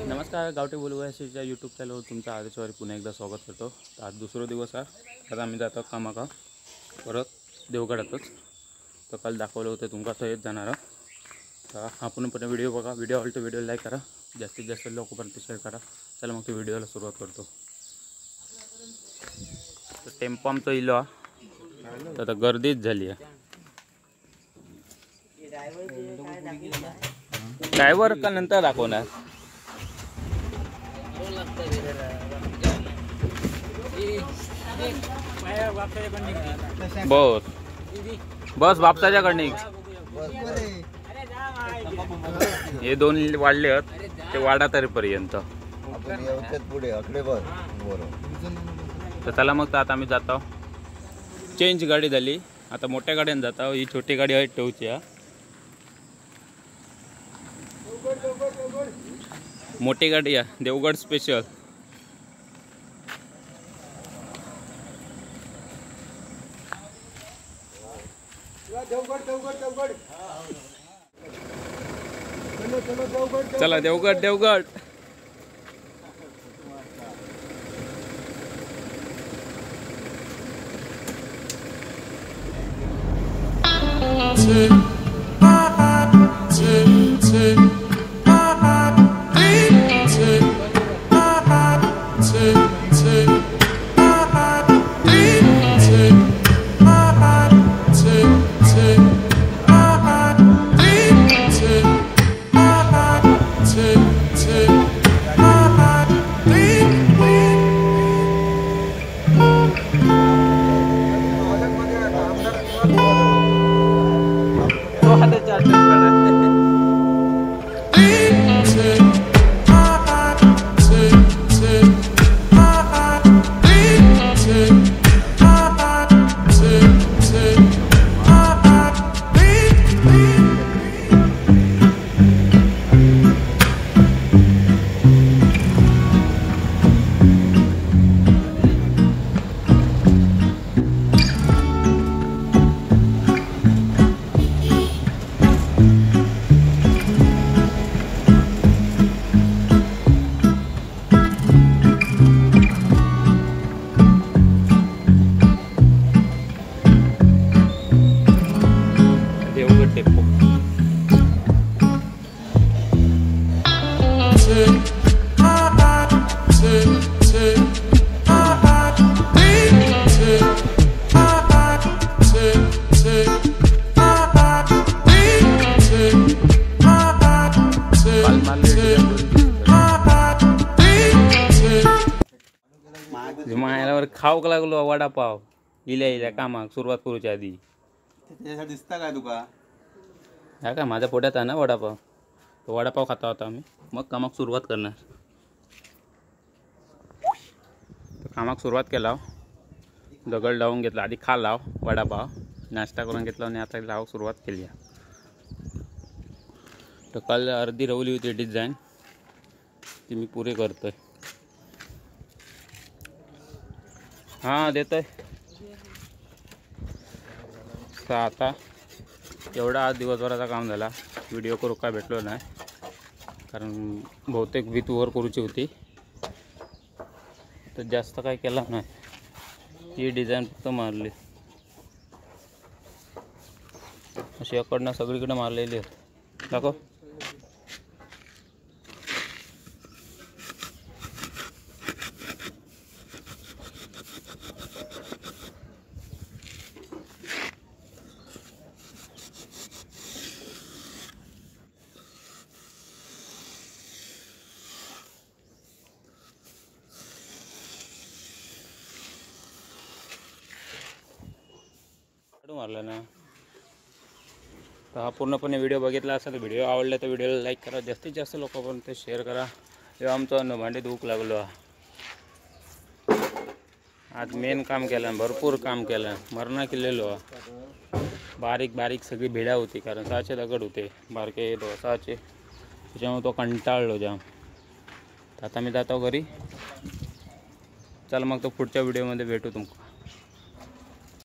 नमस्कार, गावठी बोलवायच्या यूट्यूब चॅनलवर तुमचं आजच्यावर पुन्हा एकदा स्वागत करतो. आज दुसरा दिवस आहे. आता आम्ही जातो कामाका परत देवगडातच. तर काल दाखवलं होतं तुमका तर येत जाणार. तर आपण पण व्हिडिओ बघा. व्हिडिओ आवडतो व्हिडिओ लाईक करा, जास्तीत जास्त लोकांपर्यंत शेअर करा. चला मग ते व्हिडिओला सुरुवात करतो. तर टेम्पो आमचं इलो तर आता गर्दीच झाली आहे. ड्रायव्हर का नंतर दाखवणार. बस बापसाच्याकडे हे दोन वाढले आहेत ते वाडा तरीपर्यंत. तर चला मग आता आम्ही जातो. चेंज गाडी झाली, आता मोठ्या गाड्यानं जातो. ही छोटी गाडी आहे ठेवची. मोठी गाडी आहे देवगड स्पेशल. चला देवगड देवगड. मायावर खाऊक लागलो वडापाव. इल्या कामाक सुरुवात करूच्या आधी दिसता काय तुका? हा का माझ्या पोटात आहे ना वडापाव. तो वडापाव खाता होता आम्ही, मग कामाक सुरुवात करणार. तर कामाक सुरुवात केला. दगड लावून घेतला, आधी खा लाव वडापाव नाश्ता करून घेतला आणि आता लावूक सुरुवात केली. तर काल अर्धी रवली होती डिझाईन, ती मी पुरे करतोय. हां देतोय. आता एवढा आज दिवसभराचा काम झाला. व्हिडिओ करू काय भेटलो नाही, कारण बहुतेक वीतवर करूची होती. तर जास्त काय केला नाही. ही डिझाईन फक्त मारली, अशी अकडनं सगळीकडे मारलेली आहे. दाखव. मारला ना. तर हा पूर्णपणे व्हिडिओ बघितला असेल तर व्हिडिओ आवडला तर व्हिडिओला लाईक करा, जास्तीत जास्त लोकांपर्यंत शेअर करा. हे आमचं भांडे धुवूक लागलो. आज मेन काम केलं, भरपूर काम केलं. मरणा केलेलो. बारीक बारीक सगळी भेडा होती, कारण 600 दगड होते बारके 600. त्याच्यामुळे तो कंटाळलो जाम. आता मी जातो घरी. चल मग तो पुढच्या व्हिडिओमध्ये भेटू तुमका.